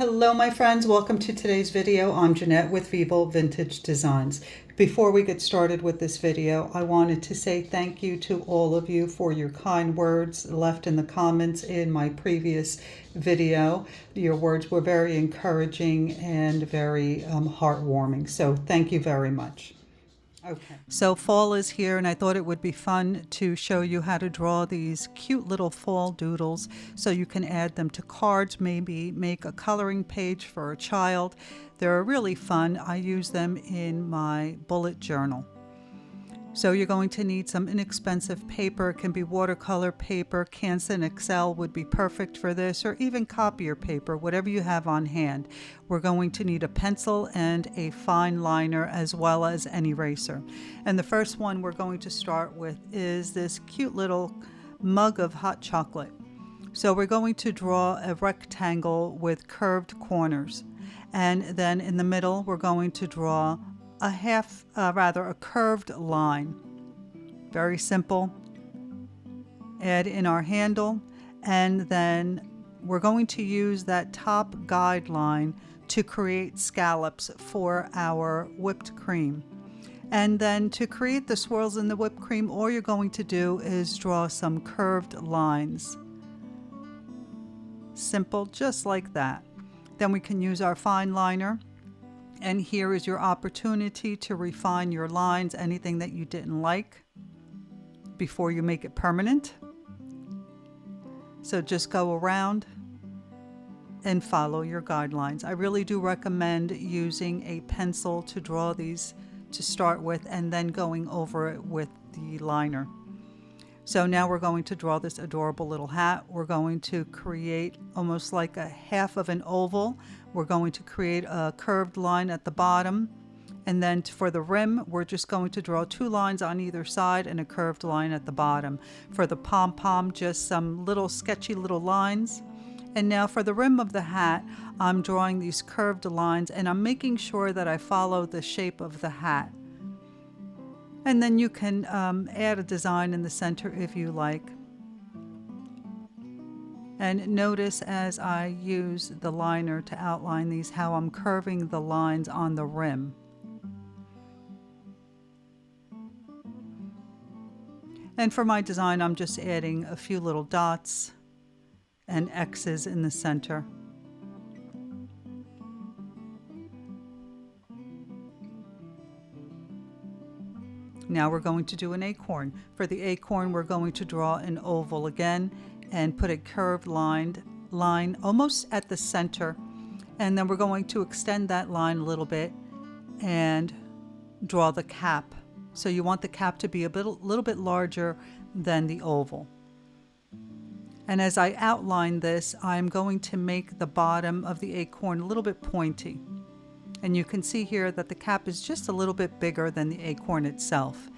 Hello my friends, welcome to today's video. I'm Jeanette with Vivo Vintage Designs. Before we get started with this video, I wanted to say thank you to all of you for your kind words left in the comments in my previous video. Your words were very encouraging and very heartwarming, so thank you very much. Okay. So fall is here and I thought it would be fun to show you how to draw these cute little fall doodles so you can add them to cards, maybe make a coloring page for a child. They're really fun. I use them in my bullet journal. So you're going to need some inexpensive paper. It can be watercolor paper. Canson Excel would be perfect for this, or even copier paper, whatever you have on hand. We're going to need a pencil and a fine liner as well as an eraser. And the first one we're going to start with is this cute little mug of hot chocolate. So we're going to draw a rectangle with curved corners. And then in the middle, we're going to draw a curved line. Very simple. Add in our handle, and then we're going to use that top guideline to create scallops for our whipped cream. And then to create the swirls in the whipped cream, all you're going to do is draw some curved lines. Simple, just like that. Then we can use our fine liner. And here is your opportunity to refine your lines, anything that you didn't like, before you make it permanent. So just go around and follow your guidelines. I really do recommend using a pencil to draw these to start with and then going over it with the liner. So now we're going to draw this adorable little hat. We're going to create almost like a half of an oval. We're going to create a curved line at the bottom. And then for the rim, we're just going to draw two lines on either side and a curved line at the bottom. For the pom-pom, just some little sketchy little lines. And now for the rim of the hat, I'm drawing these curved lines and I'm making sure that I follow the shape of the hat. And then you can add a design in the center if you like. And notice as I use the liner to outline these, how I'm curving the lines on the rim. And for my design, I'm just adding a few little dots and X's in the center. Now we're going to do an acorn. For the acorn, we're going to draw an oval again and put a curved line almost at the center. And then we're going to extend that line a little bit and draw the cap. So you want the cap to be a little bit larger than the oval. And as I outline this, I'm going to make the bottom of the acorn a little bit pointy. And you can see here that the cap is just a little bit bigger than the acorn itself.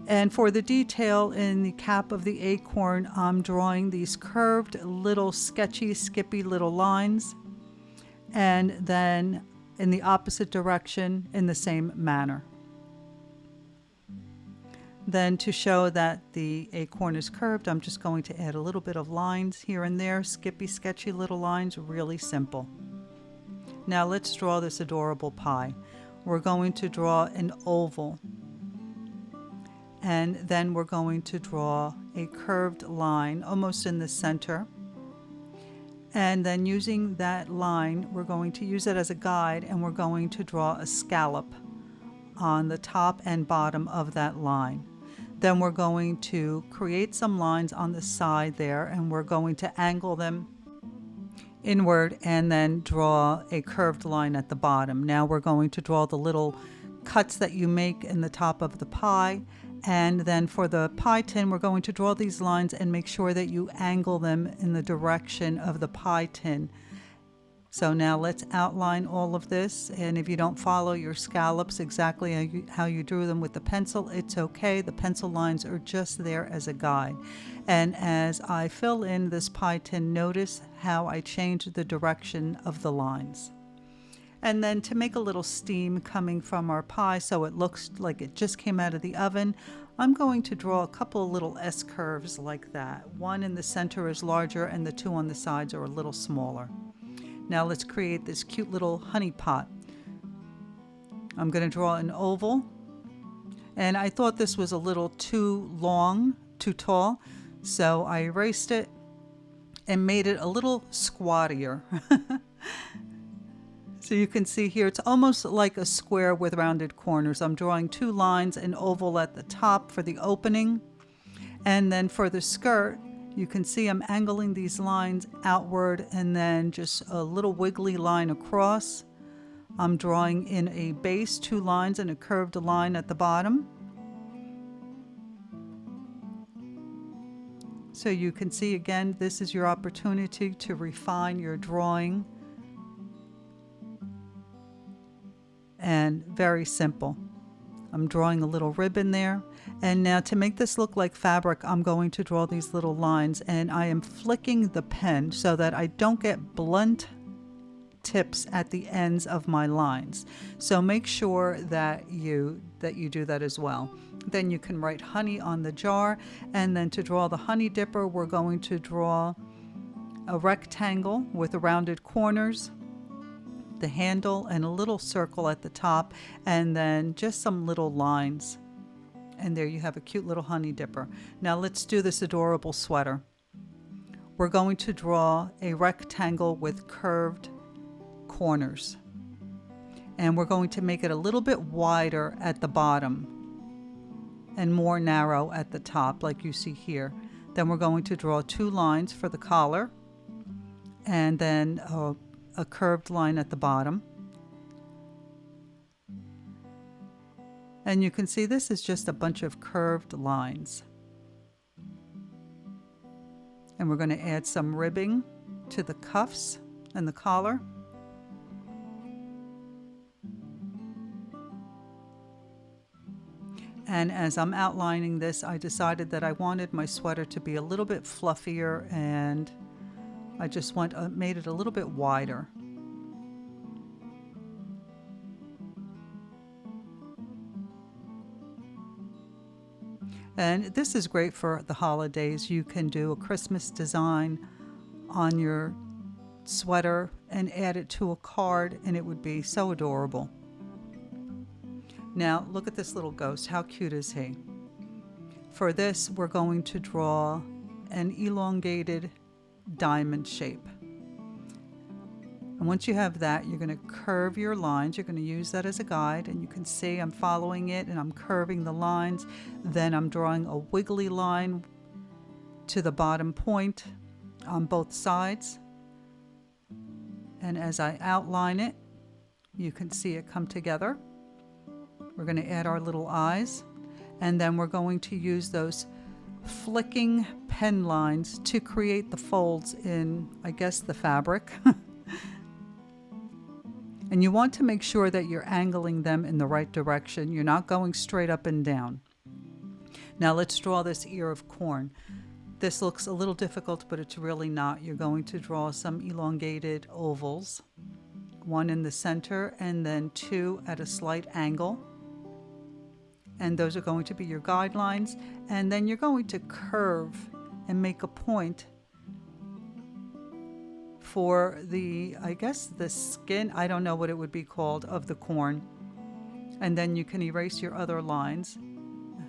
And for the detail in the cap of the acorn, I'm drawing these curved little sketchy, skippy little lines. And then in the opposite direction in the same manner. Then to show that the acorn is curved, I'm just going to add a little bit of lines here and there, skippy, sketchy little lines, really simple. Now let's draw this adorable pie. We're going to draw an oval. And then we're going to draw a curved line almost in the center. And then using that line, we're going to use it as a guide and we're going to draw a scallop on the top and bottom of that line. Then we're going to create some lines on the side there and we're going to angle them inward and then draw a curved line at the bottom. Now we're going to draw the little cuts that you make in the top of the pie. And then for the pie tin, we're going to draw these lines and make sure that you angle them in the direction of the pie tin. So now let's outline all of this. And if you don't follow your scallops exactly how you drew them with the pencil, it's okay. The pencil lines are just there as a guide. And as I fill in this pie tin, notice how I change the direction of the lines. And then to make a little steam coming from our pie so it looks like it just came out of the oven, I'm going to draw a couple of little S curves like that. One in the center is larger and the two on the sides are a little smaller. Now let's create this cute little honey pot. I'm going to draw an oval, and I thought this was a little too long, too tall, so I erased it and made it a little squattier. So you can see here, it's almost like a square with rounded corners. I'm drawing 2 lines, an oval at the top for the opening. And then for the skirt, you can see I'm angling these lines outward and then just a little wiggly line across. I'm drawing in a base 2 lines and a curved line at the bottom. So you can see again, this is your opportunity to refine your drawing. And very simple. I'm drawing a little ribbon there. And now to make this look like fabric, I'm going to draw these little lines, and I am flicking the pen so that I don't get blunt tips at the ends of my lines. So make sure that you do that as well. Then you can write honey on the jar, and then to draw the honey dipper, we're going to draw a rectangle with the rounded corners, the handle, and a little circle at the top, and then just some little lines. And there you have a cute little honey dipper. Now let's do this adorable sweater. We're going to draw a rectangle with curved corners. And we're going to make it a little bit wider at the bottom and more narrow at the top, like you see here. Then we're going to draw 2 lines for the collar, and then a curved line at the bottom. And you can see this is just a bunch of curved lines. And we're going to add some ribbing to the cuffs and the collar. And as I'm outlining this, I decided that I wanted my sweater to be a little bit fluffier, and I just made it a little bit wider. And this is great for the holidays. You can do a Christmas design on your sweater and add it to a card, and it would be so adorable. Now look at this little ghost. How cute is he? For this, we're going to draw an elongated diamond shape. And once you have that, you're going to curve your lines. You're going to use that as a guide, and you can see I'm following it and I'm curving the lines. Then I'm drawing a wiggly line to the bottom point on both sides. And as I outline it, you can see it come together. We're going to add our little eyes, and then we're going to use those flicking pen lines to create the folds in, I guess, the fabric. And you want to make sure that you're angling them in the right direction. You're not going straight up and down. Now let's draw this ear of corn. This looks a little difficult, but it's really not. You're going to draw some elongated ovals, 1 in the center and then 2 at a slight angle. And those are going to be your guidelines. And then you're going to curve and make a point for the, I guess, the skin, I don't know what it would be called, of the corn. And then you can erase your other lines.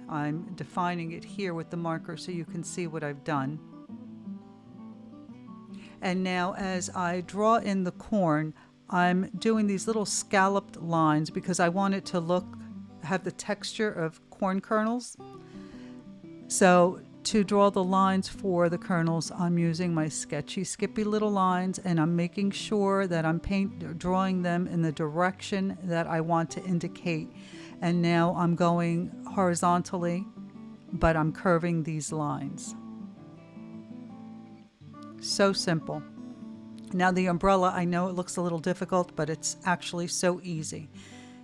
I'm defining it here with the marker so you can see what I've done. And now as I draw in the corn, I'm doing these little scalloped lines because I want it to have the texture of corn kernels. So to draw the lines for the kernels, I'm using my sketchy, skippy little lines, and I'm making sure that I'm drawing them in the direction that I want to indicate. And now I'm going horizontally, but I'm curving these lines. So simple. Now the umbrella, I know it looks a little difficult, but it's actually so easy.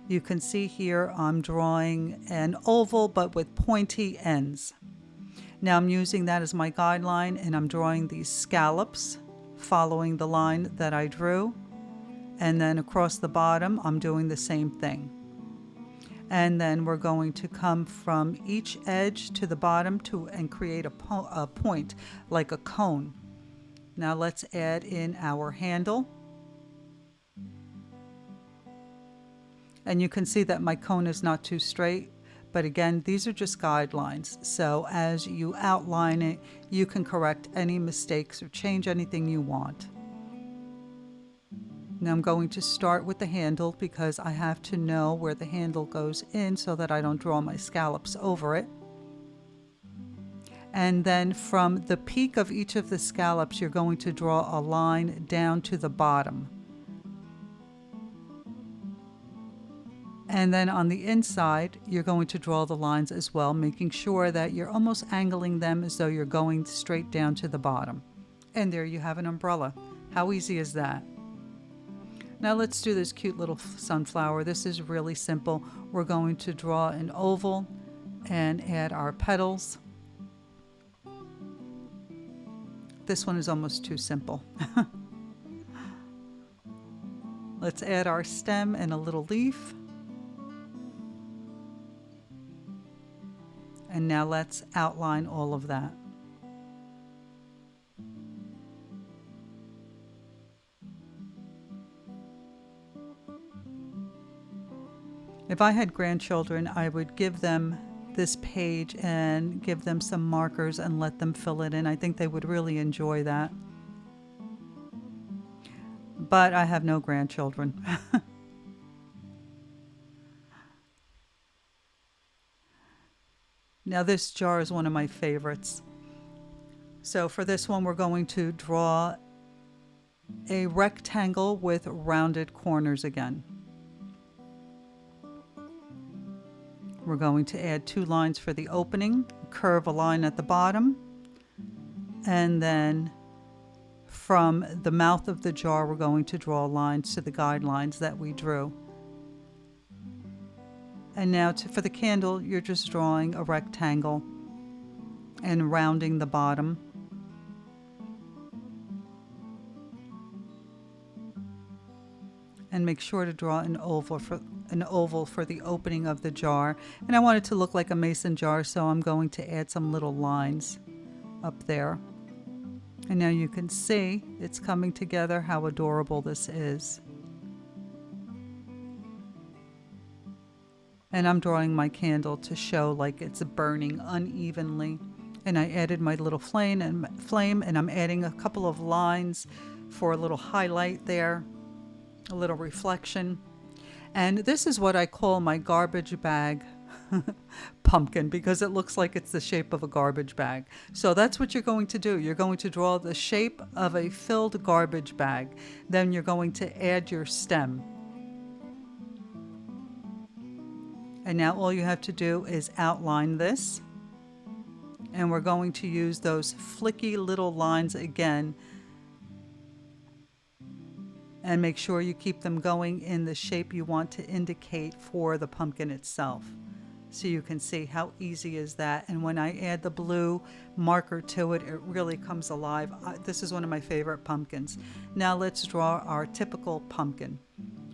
You can see here I'm drawing an oval, but with pointy ends. Now I'm using that as my guideline, and I'm drawing these scallops following the line that I drew. And then across the bottom, I'm doing the same thing. And then we're going to come from each edge to the bottom and create a point, like a cone. Now let's add in our handle. And you can see that my cone is not too straight, but again, these are just guidelines. So as you outline it, you can correct any mistakes or change anything you want. Now I'm going to start with the handle because I have to know where the handle goes in so that I don't draw my scallops over it. And then from the peak of each of the scallops, you're going to draw a line down to the bottom. And then on the inside, you're going to draw the lines as well, making sure that you're almost angling them as though you're going straight down to the bottom. And there you have an umbrella. How easy is that? Now let's do this cute little sunflower. This is really simple. We're going to draw an oval and add our petals. This one is almost too simple. Let's add our stem and a little leaf. And now let's outline all of that. If I had grandchildren, I would give them this page and give them some markers and let them fill it in. I think they would really enjoy that. But I have no grandchildren. Now this jar is one of my favorites. So for this one, we're going to draw a rectangle with rounded corners again. We're going to add 2 lines for the opening, curve a line at the bottom, and then from the mouth of the jar, we're going to draw lines to the guidelines that we drew. And now for the candle, you're just drawing a rectangle and rounding the bottom. And make sure to draw an oval for the opening of the jar. And I want it to look like a mason jar, so I'm going to add some little lines up there. And now you can see it's coming together, how adorable this is. And I'm drawing my candle to show like it's burning unevenly. And I added my little flame and I'm adding a couple of lines for a little highlight there, a little reflection. And this is what I call my garbage bag pumpkin, because it looks like it's the shape of a garbage bag. So that's what you're going to do. You're going to draw the shape of a filled garbage bag. Then you're going to add your stem. And now all you have to do is outline this. And we're going to use those flicky little lines again. And make sure you keep them going in the shape you want to indicate for the pumpkin itself. So you can see how easy is that. And when I add the blue marker to it, it really comes alive. This is one of my favorite pumpkins. Now let's draw our typical pumpkin.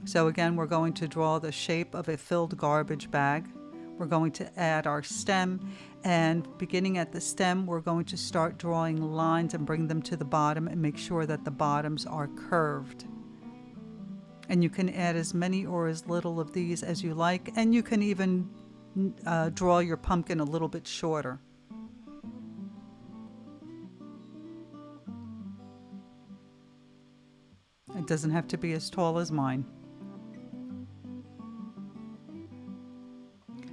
So again, we're going to draw the shape of a filled garbage bag. We're going to add our stem, and beginning at the stem, we're going to start drawing lines and bring them to the bottom and make sure that the bottoms are curved. And you can add as many or as little of these as you like, and you can even draw your pumpkin a little bit shorter. It doesn't have to be as tall as mine.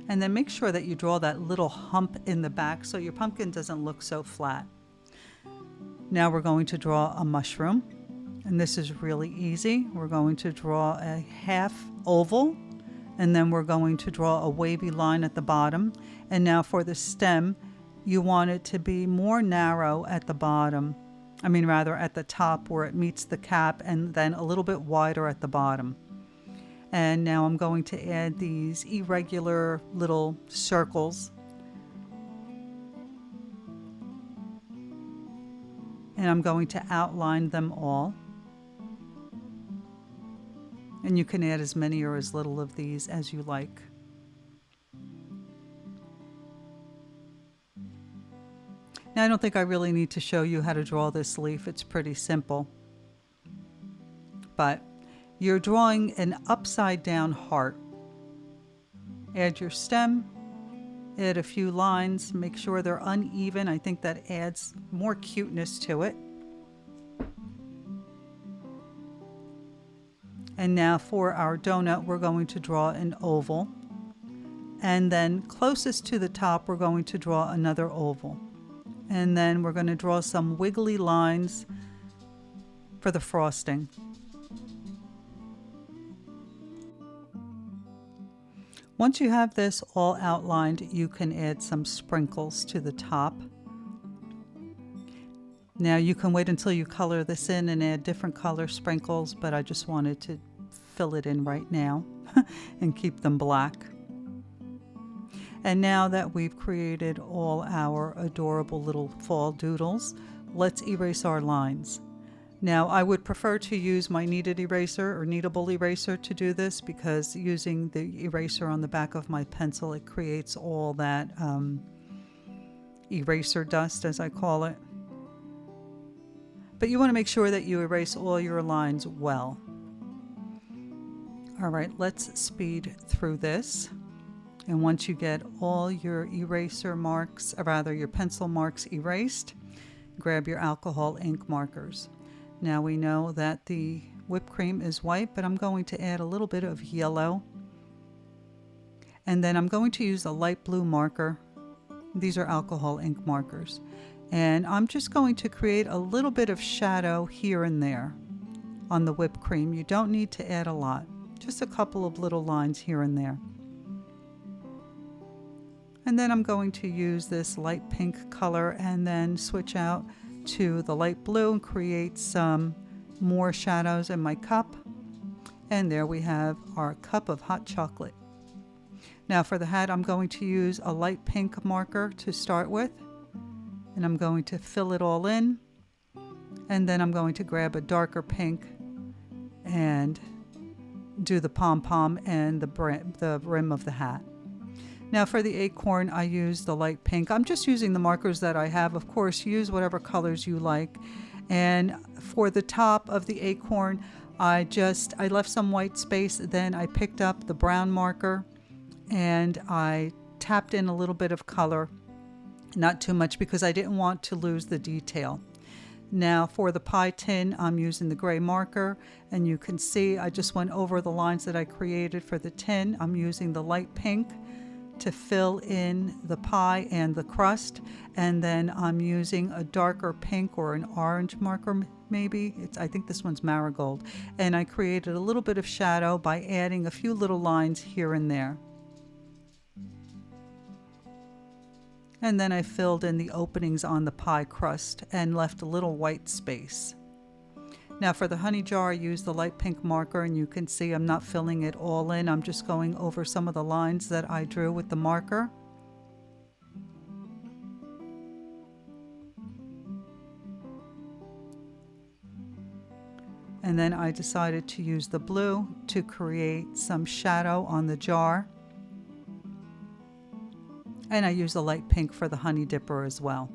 And then make sure that you draw that little hump in the back so your pumpkin doesn't look so flat. Now we're going to draw a mushroom. And this is really easy. We're going to draw a half oval, and then we're going to draw a wavy line at the bottom. And now for the stem, you want it to be more narrow at the bottom. I mean, rather at the top where it meets the cap, and then a little bit wider at the bottom. And now I'm going to add these irregular little circles. And I'm going to outline them all. And you can add as many or as little of these as you like. Now I don't think I really need to show you how to draw this leaf. It's pretty simple. But you're drawing an upside down heart. Add your stem, add a few lines, make sure they're uneven. I think that adds more cuteness to it. And now for our donut, we're going to draw an oval. And then closest to the top, we're going to draw another oval. And then we're going to draw some wiggly lines for the frosting. Once you have this all outlined, you can add some sprinkles to the top. Now you can wait until you color this in and add different color sprinkles, but I just wanted to fill it in right now and keep them black. And now that we've created all our adorable little fall doodles, let's erase our lines. Now I would prefer to use my kneaded eraser or kneadable eraser to do this, because using the eraser on the back of my pencil, it creates all that eraser dust, as I call it. But you want to make sure that you erase all your lines well. All right, let's speed through this. And once you get all your eraser marks, or rather your pencil marks erased, grab your alcohol ink markers. Now we know that the whipped cream is white, but I'm going to add a little bit of yellow. And then I'm going to use a light blue marker. These are alcohol ink markers. And I'm just going to create a little bit of shadow here and there on the whipped cream. You don't need to add a lot, just a couple of little lines here and there. And then I'm going to use this light pink color and then switch out to the light blue and create some more shadows in my cup. And there we have our cup of hot chocolate. Now for the hat, I'm going to use a light pink marker to start with. And I'm going to fill it all in. And then I'm going to grab a darker pink and do the pom-pom and the rim of the hat. Now for the acorn, I use the light pink. I'm just using the markers that I have. Of course, use whatever colors you like. And for the top of the acorn, I left some white space. Then I picked up the brown marker and I tapped in a little bit of color. Not too much, because I didn't want to lose the detail. Now for the pie tin, I'm using the gray marker, and you can see I just went over the lines that I created for the tin. I'm using the light pink to fill in the pie and the crust, and then I'm using a darker pink or an orange marker maybe. I think this one's marigold, and I created a little bit of shadow by adding a few little lines here and there. And then I filled in the openings on the pie crust and left a little white space. Now for the honey jar, I used the light pink marker, and you can see I'm not filling it all in. I'm just going over some of the lines that I drew with the marker. And then I decided to use the blue to create some shadow on the jar. And I use the light pink for the honey dipper as well.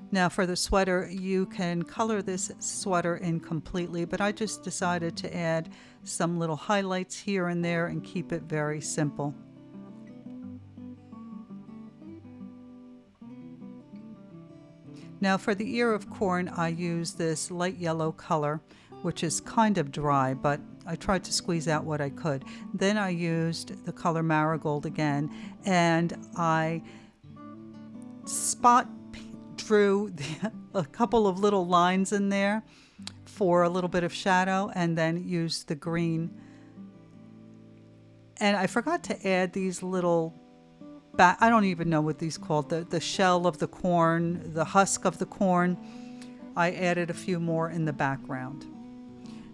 Now for the sweater, you can color this sweater in completely, but I just decided to add some little highlights here and there and keep it very simple. Now for the ear of corn, I use this light yellow color, which is kind of dry, but I tried to squeeze out what I could. Then I used the color marigold again, and I drew a couple of little lines in there for a little bit of shadow, and then used the green. And I forgot to add these little I don't even know what these called, the shell of the corn, the husk of the corn. I added a few more in the background.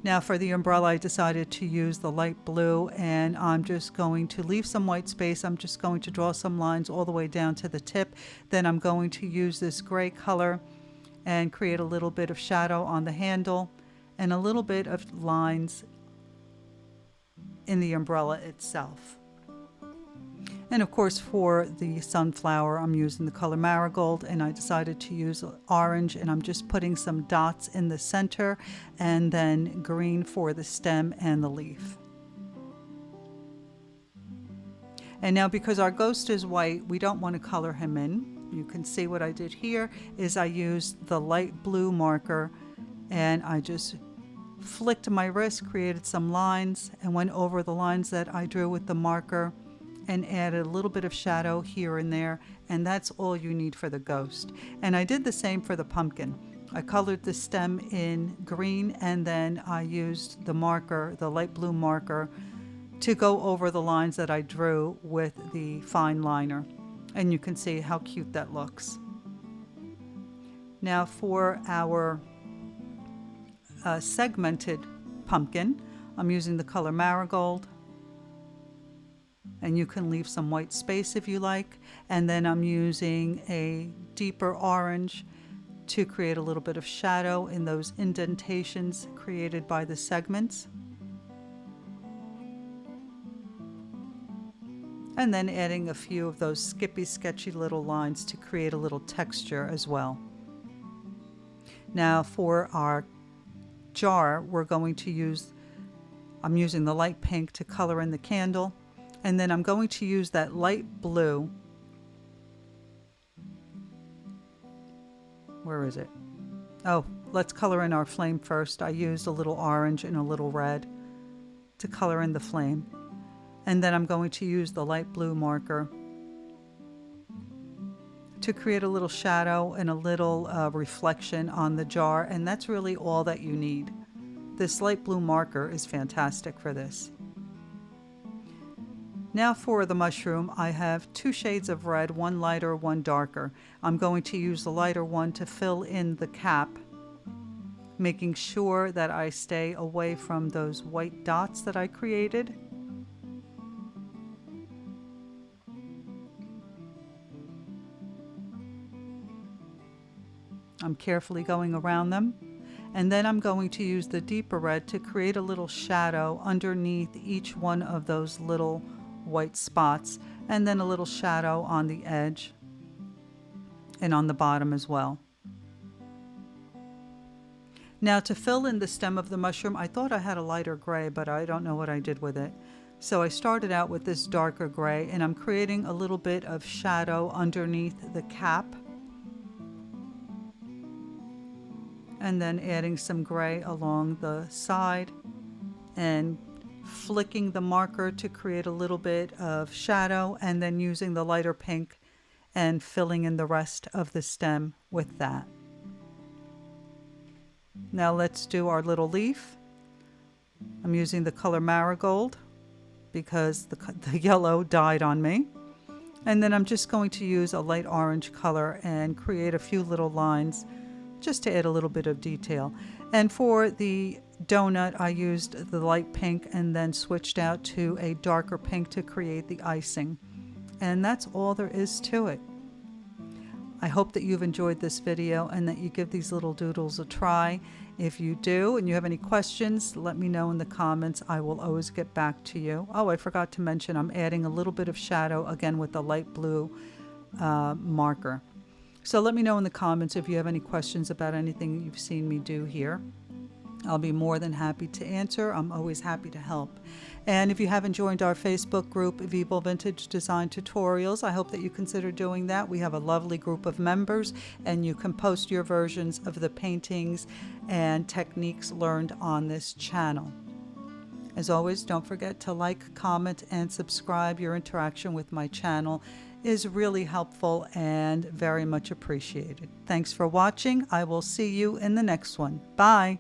Now for the umbrella, I decided to use the light blue, and I'm just going to leave some white space. I'm just going to draw some lines all the way down to the tip. Then I'm going to use this gray color and create a little bit of shadow on the handle and a little bit of lines in the umbrella itself. And of course for the sunflower, I'm using the color marigold, and I decided to use orange, and I'm just putting some dots in the center, and then green for the stem and the leaf. And now because our ghost is white, we don't want to color him in. You can see what I did here is I used the light blue marker and I just flicked my wrist, created some lines, and went over the lines that I drew with the marker and added a little bit of shadow here and there, and that's all you need for the ghost. And I did the same for the pumpkin. I colored the stem in green, and then I used the marker, the light blue marker, to go over the lines that I drew with the fine liner. And you can see how cute that looks. Now for our segmented pumpkin, I'm using the color Marigold, and you can leave some white space if you like. And then I'm using a deeper orange to create a little bit of shadow in those indentations created by the segments. And then adding a few of those skippy, sketchy little lines to create a little texture as well. Now for our jar, we're going to use, I'm using the light pink to color in the candle, and then I'm going to use that light blue. Where is it? Oh, let's color in our flame first. I used a little orange and a little red to color in the flame. And then I'm going to use the light blue marker to create a little shadow and a little reflection on the jar, and that's really all that you need. This light blue marker is fantastic for this. Now for the mushroom, I have two shades of red, one lighter, one darker. I'm going to use the lighter one to fill in the cap, making sure that I stay away from those white dots that I created. I'm carefully going around them, and then I'm going to use the deeper red to create a little shadow underneath each one of those little white spots, and then a little shadow on the edge and on the bottom as well. Now to fill in the stem of the mushroom, I thought I had a lighter gray, but I don't know what I did with it. So I started out with this darker gray, and I'm creating a little bit of shadow underneath the cap, and then adding some gray along the side and flicking the marker to create a little bit of shadow, and then using the lighter pink and filling in the rest of the stem with that. Now let's do our little leaf. I'm using the color Marigold because the yellow died on me. And then I'm just going to use a light orange color and create a few little lines just to add a little bit of detail. And for the donut, I used the light pink and then switched out to a darker pink to create the icing. And that's all there is to it. I hope that you've enjoyed this video and that you give these little doodles a try. If you do and you have any questions, let me know in the comments. I will always get back to you. Oh, I forgot to mention I'm adding a little bit of shadow again with the light blue marker. So let me know in the comments if you have any questions about anything you've seen me do here. I'll be more than happy to answer. I'm always happy to help. And if you haven't joined our Facebook group, Veeble Vintage Design Tutorials, I hope that you consider doing that. We have a lovely group of members, and you can post your versions of the paintings and techniques learned on this channel. As always, don't forget to like, comment, and subscribe. Your interaction with my channel is really helpful and very much appreciated. Thanks for watching. I will see you in the next one. Bye.